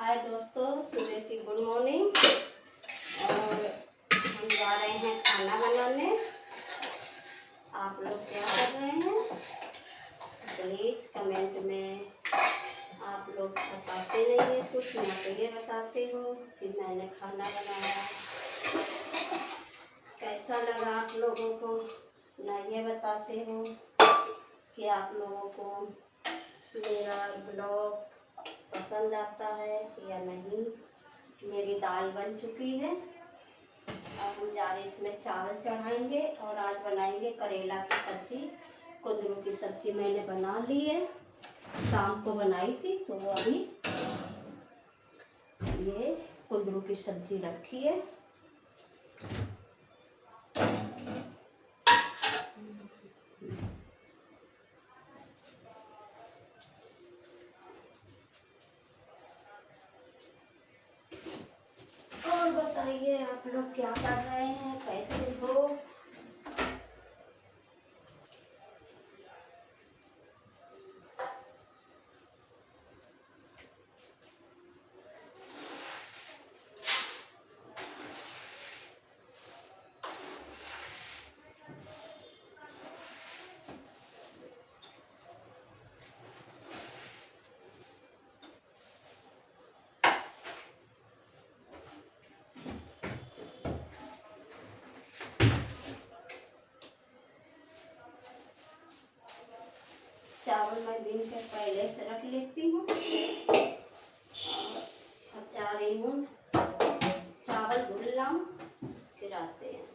हाय दोस्तों, सुबह की गुड मॉर्निंग। और हम जा रहे हैं खाना बनाने। आप लोग क्या कर रहे हैं प्लीज़ कमेंट में आप लोग बताते नहीं है कुछ, मैं तो ये बताती हूँ कि मैंने खाना बनाया। कैसा लगा आप लोगों को मैं ये बताती हूँ कि आप लोगों को मेरा ब्लॉग पसंद आता है या नहीं। मेरी दाल बन चुकी है। अब हम जा रहे इसमें चावल चढ़ाएंगे और आज बनाएंगे करेला की सब्जी। कुंदरू की सब्जी मैंने बना ली है, शाम को बनाई थी तो वो अभी ये कुंदरू की सब्जी रखी है। और बताइए आप लोग क्या कर रहे हैं, कैसे हो। चावल मैं दिन के पहले से रख लेती हूँ। अब जा रही हूँ चावल धुल लाऊं, फिर आते हैं।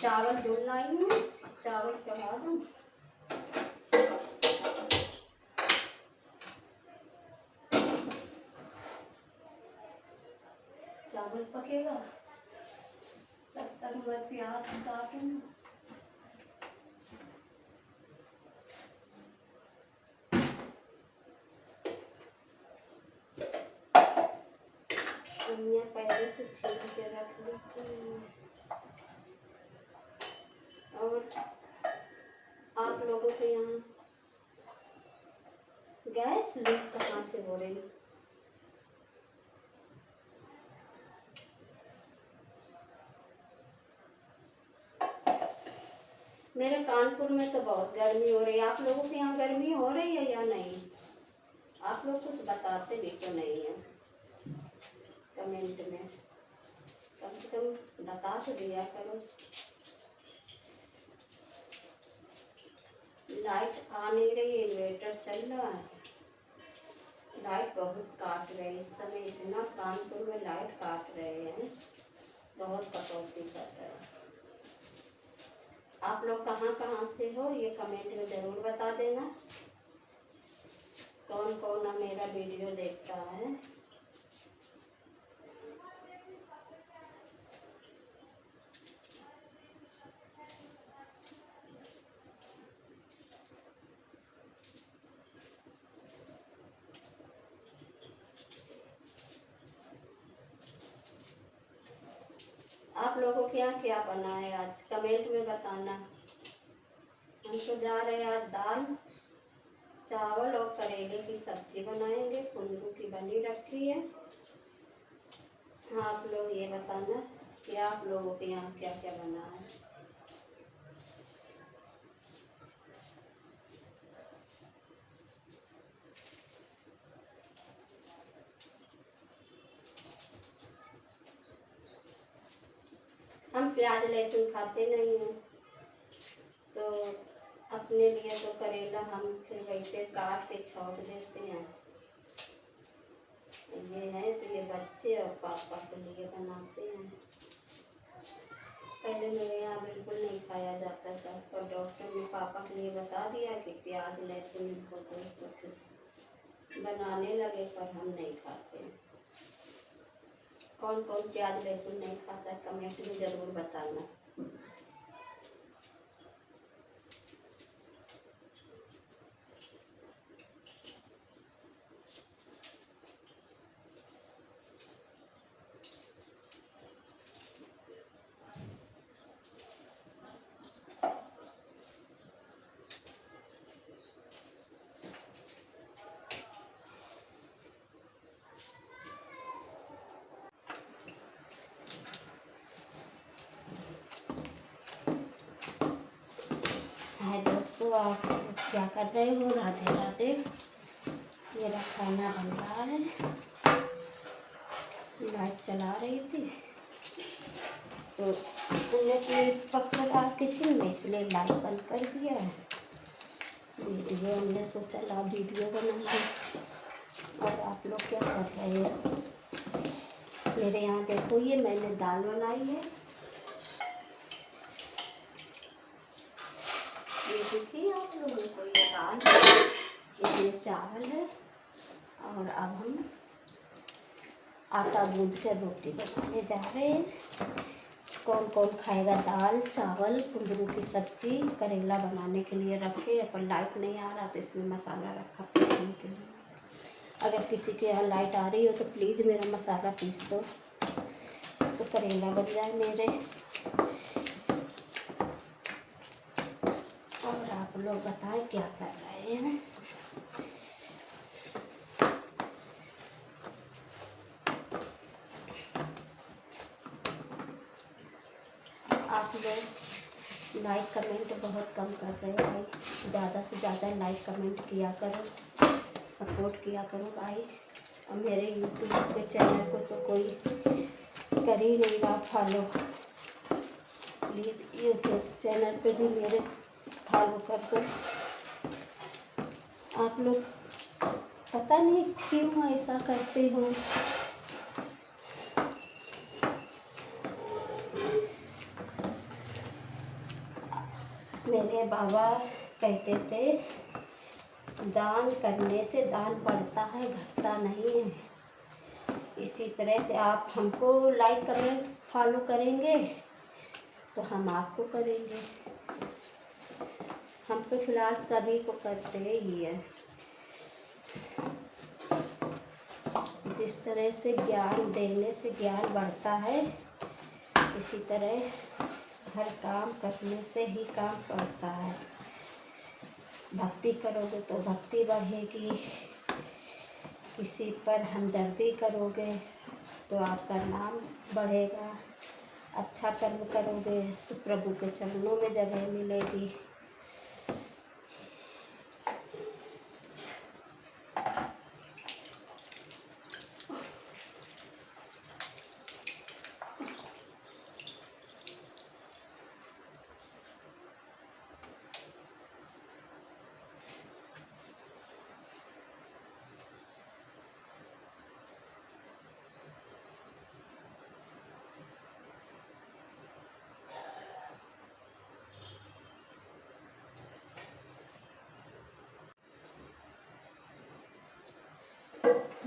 चावल धुल लाई हूँ, चावल चढ़ा दूँ। चावल पकेगा तब तक मैं प्याज काटूँ। धनिया पहले से छील के रख लेती हूँ। और आप लोगों के यहाँ गैस लीक कहाँ से हो रही। मेरे कानपुर में तो बहुत गर्मी हो रही है। आप लोगों के यहाँ गर्मी हो रही है या नहीं। आप लोग कुछ बताते भी तो नहीं है कमेंट में, कम से कम बता तो दिया करो। लाइट आ नहीं रही, इन्वर्टर चल रहा है। लाइट बहुत काट रहे इस समय, इतना कानपुर में लाइट काट रहे हैं, बहुत कटौती कर रहे हैं। आप लोग कहाँ कहाँ से हो ये कमेंट में ज़रूर बता देना। कौन कौन मेरा वीडियो देखता है। आप लोगों के यहाँ क्या बना है आज कमेंट में बताना। हम तो जा रहे हैं आज दाल चावल और करेले की सब्जी बनाएंगे, कुंदरू की बनी रखी है। हाँ, आप लोग ये बताना कि आप लोगों के यहाँ क्या क्या बना है। हम प्याज लहसुन खाते नहीं हैं, तो अपने लिए तो करेला हम फिर वैसे काट के छौंक देते हैं। ये है तो ये बच्चे और पापा के लिए बनाते हैं। पहले मेरे यहाँ बिल्कुल नहीं खाया जाता था, और डॉक्टर ने पापा के लिए बता दिया कि प्याज लहसुन को तो फिर बनाने लगे, पर हम नहीं खाते। कौन कौन प्याज लहसुन नहीं खाता कमेंट में ज़रूर बताना। आप क्या कर रहे हो? राधे राधे। मेरा खाना बन रहा है। लाइट चला रही थी तो नेट पकड़ रहा किचन में, इसलिए लाइट बंद कर दिया है। वीडियो हमने सोचा ला वीडियो बनाएंगे। और आप लोग क्या कर रहे हो? मेरे यहाँ देखो, ये मैंने दाल बनाई है। ये देखिए आप लोगों को, ये दाल है, इसमें चावल है। और अब हम आटा गूंद कर रोटी बनाने जा रहे हैं। कौन कौन खाएगा दाल चावल कुंदरू की सब्जी? करेला बनाने के लिए रखे, पर लाइट नहीं आ रहा तो इसमें मसाला रखा पीसने के लिए। अगर किसी के यहाँ लाइट आ रही हो तो प्लीज़ मेरा मसाला पीस दो तो करेला बन जाए मेरे। और आप लोग बताएं क्या कर रहे हैं? आप लोग लाइक कमेंट बहुत कम कर रहे हैं भाई। ज़्यादा से ज़्यादा लाइक कमेंट किया करो, सपोर्ट किया करो भाई। और मेरे यूट्यूब के चैनल को तो कोई कर ही नहीं रहा फॉलो। प्लीज़ यूट्यूब चैनल पे भी मेरे फॉलो कर दो। आप लोग पता नहीं क्यों ऐसा करते हो। मेरे बाबा कहते थे दान करने से दान बढ़ता है, घटता नहीं है। इसी तरह से आप हमको लाइक कमेंट फॉलो करेंगे तो हम आपको करेंगे। हम तो फिलहाल सभी को करते ही है। जिस तरह से ज्ञान देने से ज्ञान बढ़ता है, इसी तरह हर काम करने से ही काम बढ़ता है। भक्ति करोगे तो भक्ति बढ़ेगी, किसी पर हमदर्दी करोगे तो आपका नाम बढ़ेगा, अच्छा कर्म करोगे तो प्रभु के चरणों में जगह मिलेगी।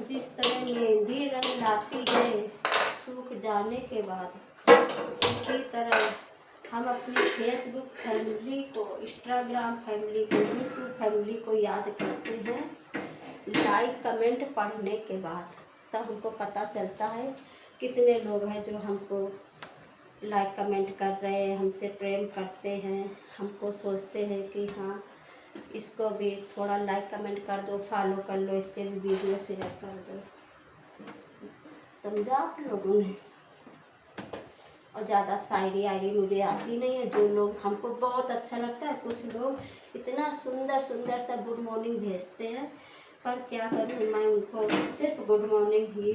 जिस तरह मेहंदी रंग लाती है सूख जाने के बाद, इसी तरह हम अपनी फेसबुक फैमिली को, इंस्टाग्राम फैमिली को, यूट्यूब फैमिली को याद करते हैं लाइक कमेंट पढ़ने के बाद। तब हमको पता चलता है कितने लोग हैं जो हमको लाइक कमेंट कर रहे हैं, हमसे प्रेम करते हैं। हमको सोचते हैं कि हाँ इसको भी थोड़ा लाइक कमेंट कर दो, फॉलो कर लो, इसके भी वीडियो शेयर कर दो। समझा आप लोगों ने? और ज़्यादा शायरी आयरी मुझे आती नहीं है। जो लोग हमको बहुत अच्छा लगता है, कुछ लोग इतना सुंदर सुंदर सा गुड मॉर्निंग भेजते हैं, पर क्या करूँ मैं उनको सिर्फ गुड मॉर्निंग ही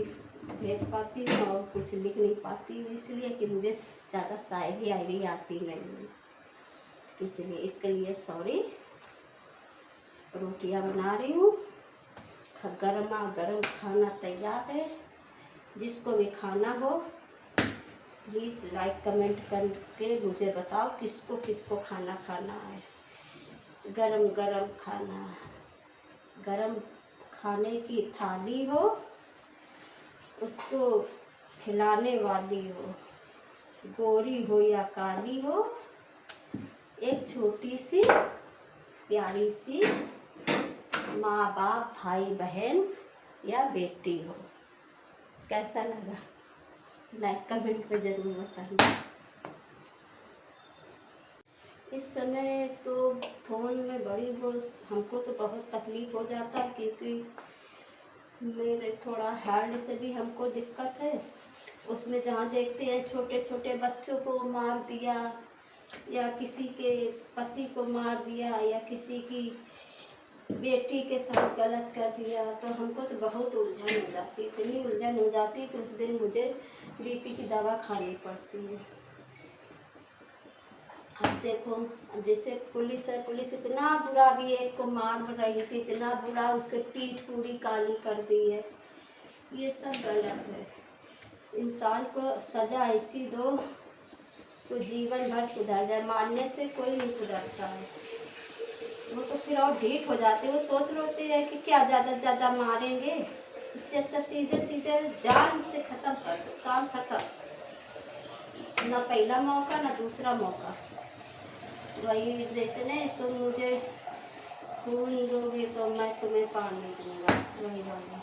भेज पाती हूँ और कुछ लिख नहीं पाती हूँ, इसलिए कि मुझे ज़्यादा शायरी आयरी आती नहीं है, इसलिए इसके लिए सॉरी। रोटियां बना रही हूँ, गर्मा गर्म खाना तैयार है। जिसको भी खाना हो प्लीज़ लाइक कमेंट करके मुझे बताओ किसको किसको खाना खाना है। गरम गरम खाना, गरम खाने की थाली हो, उसको खिलाने वाली हो, गोरी हो या काली हो, एक छोटी सी प्यारी सी माँ बाप भाई बहन या बेटी हो। कैसा लगा? लाइक कमेंट में ज़रूर बताना। इस समय तो फ़ोन में बड़ी वो हमको तो बहुत तकलीफ़ हो जाता है, क्योंकि मेरे थोड़ा हार्ट से भी हमको दिक्कत है। उसमें जहाँ देखते हैं छोटे छोटे बच्चों को मार दिया, या किसी के पति को मार दिया या किसी की बेटी के साथ गलत कर दिया, तो हमको तो बहुत उलझन हो जाती, इतनी उलझन हो जाती कि उस दिन मुझे बीपी की दवा खानी पड़ती है। अब देखो, जैसे पुलिस है, पुलिस इतना बुरा भी एक को मार रही थी, इतना बुरा, उसके पीठ पूरी काली कर दी है। ये सब गलत है। इंसान को सज़ा ऐसी दो तो जीवन भर सुधर जाए। मारने से कोई नहीं सुधरता है, वो तो फिर और ढीठ हो जाते हैं। वो सोच रहे हैं कि क्या ज़्यादा से ज़्यादा मारेंगे, इससे अच्छा सीधे सीधे जान से ख़त्म कर दो, काम ख़त्म। ना पहला मौका ना दूसरा मौका। वही जैसे नहीं, तुम मुझे खून दोगे तो मैं तुम्हें पानी दूंगा, वही वाला।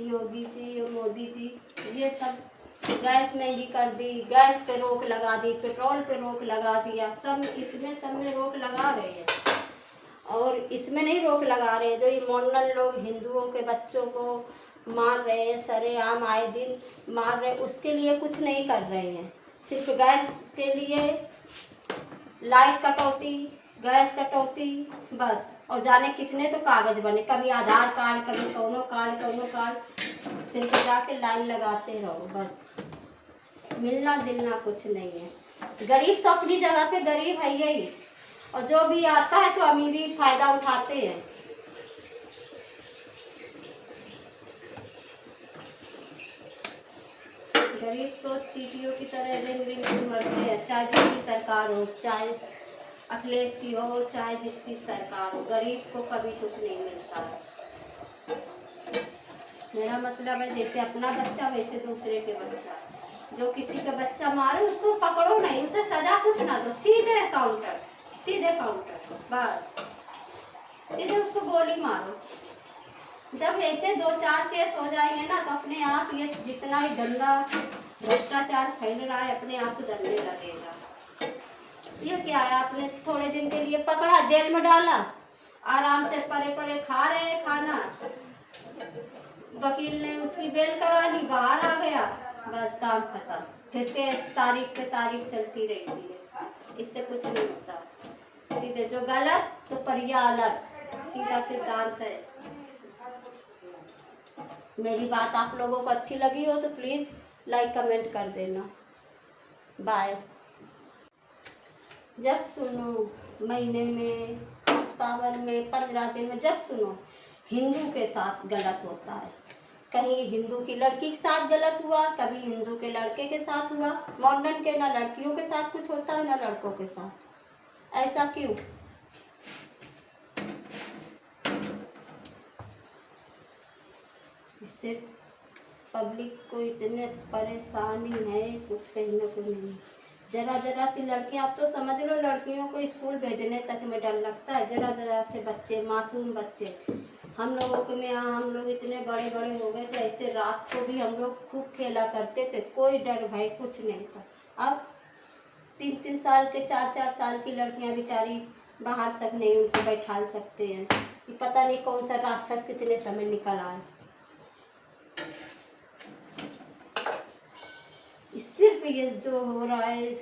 योगी जी और मोदी जी ये सब गैस महंगी कर दी, गैस पे रोक लगा दी, पेट्रोल पे रोक लगा दिया, सब में रोक लगा रहे हैं। और इसमें नहीं रोक लगा रहे हैं जो ये मॉडर्न लोग हिंदुओं के बच्चों को मार रहे हैं, सरेआम आए दिन मार रहे हैं, उसके लिए कुछ नहीं कर रहे हैं। सिर्फ गैस के लिए लाइट कटौती, गैस कटौती, बस। और जाने कितने तो कागज बने, कभी आधार कार्ड, कभी कौनो कार्ड, सिर्फ जाके लाइन लगाते रहो बस। मिलना जुलना कुछ नहीं है। गरीब तो अपनी जगह पे गरीब है यही, और जो भी आता है तो अमीरी फायदा उठाते हैं। गरीब तो चींटियों की तरह रिंग रिंग के मरते हैं, चाहे जिसकी सरकार हो, चाहे अखिलेश की हो, चाहे जिसकी सरकार हो, गरीब को कभी कुछ नहीं मिलता है। मेरा मतलब है जैसे अपना बच्चा वैसे दूसरे के बच्चा। जो किसी का बच्चा मारे उसको पकड़ो नहीं, उसे सजा कुछ ना दो, सीधे काउंटर बस, सीधे उसको गोली मारो। जब ऐसे 2-4 केस हो जाएंगे ना तो अपने आप ये जितना ही गंदा भ्रष्टाचार फैल रहा है अपने आप सुधरने लगेगा। ये क्या है, आपने थोड़े दिन के लिए पकड़ा, जेल में डाला, आराम से परे परे खा रहे हैं खाना, वकील ने उसकी बेल करा ली, बाहर आ गया, बस काम खत्म। फिर केस तारीख पे तारीख चलती रहती है, इससे कुछ नहीं होता। सीधे जो गलत तो परिया अलग, सीधा सिद्धांत है। मेरी बात आप लोगों को अच्छी लगी हो तो प्लीज़ लाइक कमेंट कर देना। बाय। जब सुनो महीने में, हफ्ताभर में, 15 दिन में, जब सुनो हिंदू के साथ गलत होता है, कहीं हिंदू की लड़की के साथ गलत हुआ, कभी हिंदू के लड़के के साथ हुआ। मॉडर्न के ना लड़कियों के साथ कुछ होता है ना लड़कों के साथ, ऐसा क्यों? इससे पब्लिक को इतने परेशानी है, कुछ कहने को नहीं। जरा सी लड़कियां, आप तो समझ लो लड़कियों को स्कूल भेजने तक में डर लगता है। जरा से बच्चे, मासूम बच्चे, हम लोगों के में यहाँ हम लोग इतने बड़े बड़े हो गए थे, ऐसे रात को भी हम लोग खूब खेला करते थे, कोई डर भय कुछ नहीं था। अब 3-3 साल के, 4-4 साल की लड़कियां बेचारी बाहर तक नहीं उनको बैठा सकते हैं। कि पता नहीं कौन सा राक्षस कितने समय निकल आए। सिर्फ ये जो हो रहा है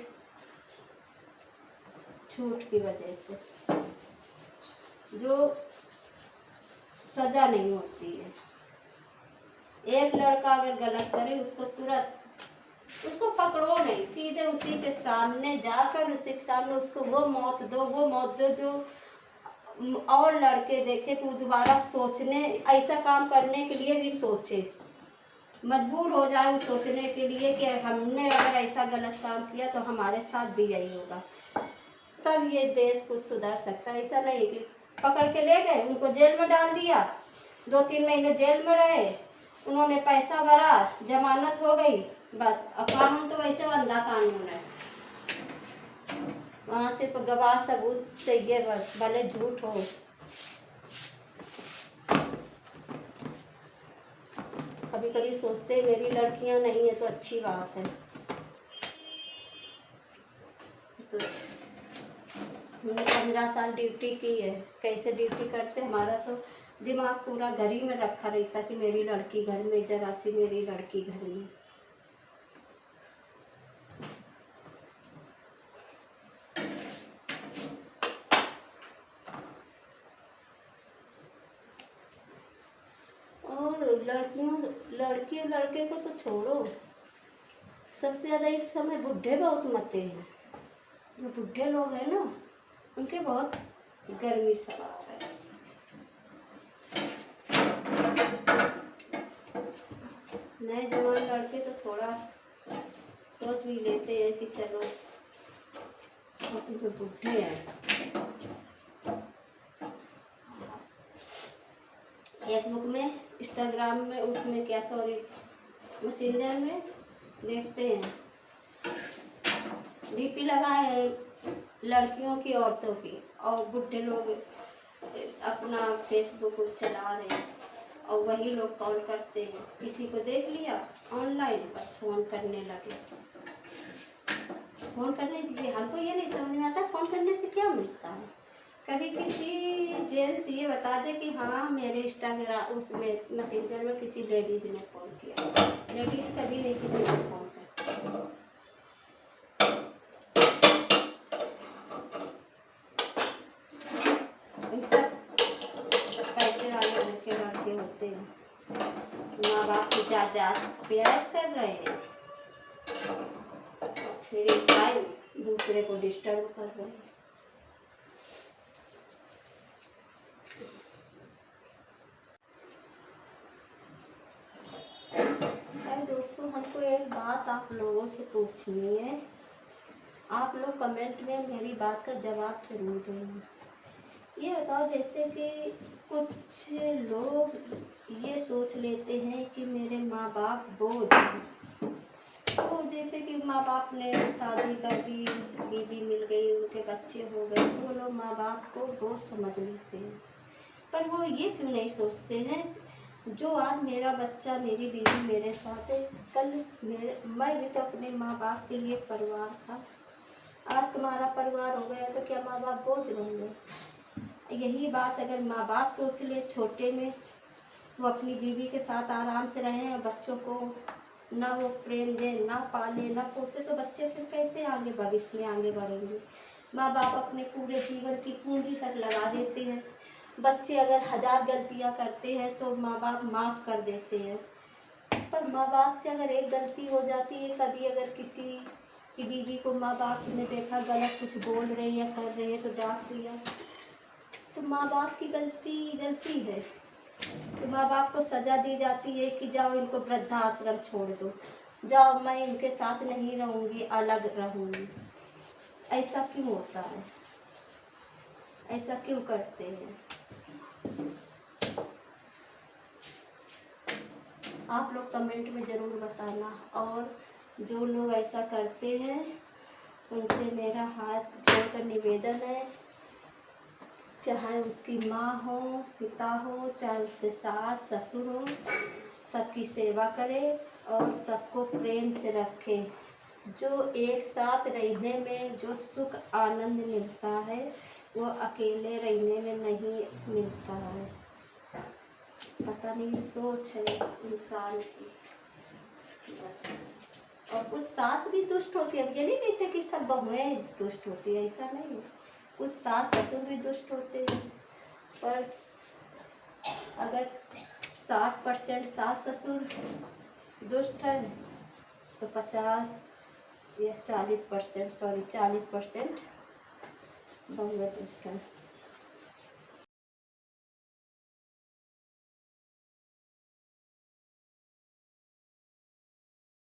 छूट की वजह से, जो सजा नहीं होती है। एक लड़का अगर गलत करे उसको तुरंत उसको पकड़ो नहीं, सीधे उसी के सामने जाकर उसी के सामने उसको वो मौत दो जो और लड़के देखे तो दोबारा सोचने, ऐसा काम करने के लिए भी सोचे, मजबूर हो जाए वो सोचने के लिए कि हमने अगर ऐसा गलत काम किया तो हमारे साथ भी यही होगा। तब ये देश कुछ सुधर सकता है। ऐसा नहीं कि पकड़ के ले गए, उनको जेल में डाल दिया, 2-3 महीने जेल में रहे, उन्होंने पैसा भरा, जमानत हो गई, बस। अब कानून तो वैसे अंधा कानून है, वहाँ सिर्फ गवाह सबूत चाहिए बस, भले झूठ हो। कभी कभी सोचते मेरी लड़कियां नहीं है तो अच्छी बात है। तो हमने 15 साल ड्यूटी की है। कैसे ड्यूटी करते, हमारा तो दिमाग पूरा घर ही में रखा रहता कि मेरी लड़की घर में, जरा सी मेरी लड़की घर में। और लड़की और लड़के को तो छोड़ो, सबसे ज़्यादा इस समय बुढ़े बहुत मते हैं। जो बुढ़े लोग हैं ना, उनके बहुत गर्मी सवार है। नए जवान लड़के तो थोड़ा सोच भी लेते हैं कि चलो, जो बुढ़े हैं फेसबुक में, इंस्टाग्राम में, उसमें क्या, सॉरी मैसेंजर में देखते हैं, डीपी लगाए हैं लड़कियों की, औरतों की, और बुढ़े लोग अपना फेसबुक चला रहे हैं और वही लोग कॉल करते हैं। किसी को देख लिया ऑनलाइन पर फ़ोन करने लगे। फ़ोन करने से हमको ये नहीं समझ में आता फ़ोन करने से क्या मिलता है। कभी किसी जेंट्स ये बता दे कि हाँ मेरे इंस्टाग्राम उसमें मैसेंजर में किसी लेडीज ने फ़ोन किया। लेडीज कभी नहीं किसी को फ़ोन करती। सब पैसे वाले लड़के होते हैं, माँ बाप की जायदाद प्रयास कर रहे हैं, फिर एक टाइम दूसरे को डिस्टर्ब कर रहे हैं। दोस्तों, हमको एक बात आप लोगों से पूछनी है। आप लोग कमेंट में मेरी बात का जवाब जरूर देना। ये बताओ, जैसे कि कुछ लोग ये सोच लेते हैं कि मेरे माँ बाप बोझ हैं। तो जैसे कि माँ बाप ने शादी कर दी, बीवी मिल गई, उनके बच्चे हो गए, वो लोग माँ बाप को बोझ समझ लेते हैं। पर वो ये क्यों नहीं सोचते हैं, जो आज मेरा बच्चा, मेरी बीवी मेरे साथ है, कल मैं भी तो अपने माँ बाप के लिए परिवार था। आज तुम्हारा परिवार हो गया तो क्या माँ बाप बोझ रहेंगे? यही बात अगर माँ बाप सोच ले छोटे में, वो अपनी बीवी के साथ आराम से रहें और बच्चों को ना वो प्रेम दे, ना पाले, ना पोसे, तो बच्चे फिर कैसे आगे भविष्य में आगे बढ़ेंगे? माँ बाप अपने पूरे जीवन की पूंजी तक लगा देते हैं। बच्चे अगर 1000 गलतियाँ करते हैं तो माँ बाप माफ़ कर देते हैं, पर माँ बाप से अगर एक गलती हो जाती है, कभी अगर किसी की बीवी को माँ बाप ने देखा गलत कुछ बोल रही है, कर रही है, तो डांट दिया, तो माँ बाप की गलती है। तो माँ बाप को सज़ा दी जाती है कि जाओ इनको वृद्धाश्रम छोड़ दो, जाओ मैं इनके साथ नहीं रहूँगी, अलग रहूँगी। ऐसा क्यों होता है? ऐसा क्यों करते हैं? आप लोग कमेंट में ज़रूर बताना। और जो लोग ऐसा करते हैं उनसे मेरा हाथ जोड़कर निवेदन है, चाहे उसकी माँ हो, पिता हो, चाहे उसके सास ससुर हो, सबकी सेवा करे और सबको प्रेम से रखे। जो एक साथ रहने में जो सुख आनंद मिलता है, वो अकेले रहने में नहीं मिलता है। पता नहीं सोच है इंसान की बस। और कुछ सास भी दुष्ट होती है। अब ये नहीं कहते कि सब बहुएं दुष्ट होती है, ऐसा नहीं है। कुछ सास ससुर भी दुष्ट होते हैं, पर अगर 60% सास ससुर दुष्ट है तो 50 या 40% बहुएं दुष्ट है।